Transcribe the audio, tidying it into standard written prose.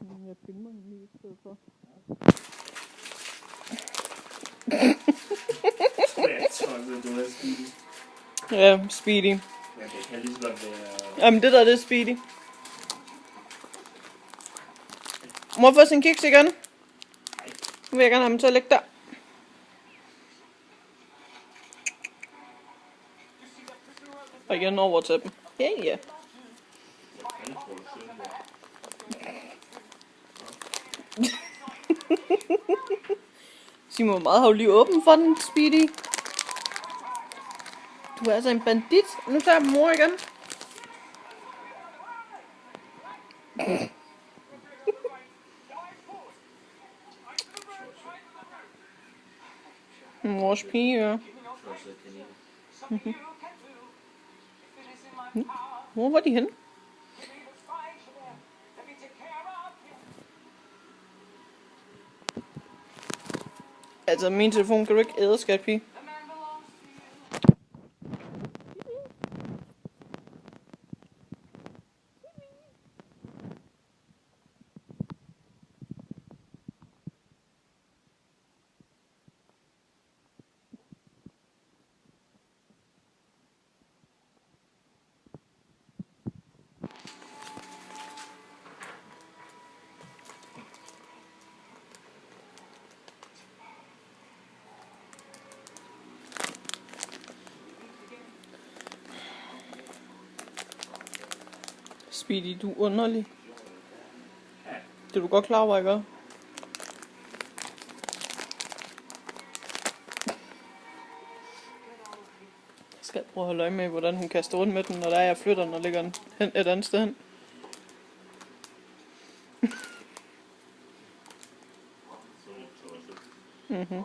Jeg filmer hende lige i stedet for. Ja, Speedy. Jeg kan lige så godt være... Jamen det der, det er Speedy. Må jeg få sin kiks igen? Nu vil jeg gerne have dem til at ligge der. Og igen over til dem. Ja, ja. Simon, hvor meget har du lige åbent for den, Speedy? Du er altså en bandit. Nu tager jeg mor igen. Mors pige, ja. Hvor var de henne? Altså, min telefon kan du ikke æde, skat pige. Speedy, du er underlig. Det er du godt klar over, ikke? Jeg skal prøve at holde øje med, hvordan hun kaster rundt med den, når der er, jeg flytter den og lægger den hen et andet sted hen. Mhm.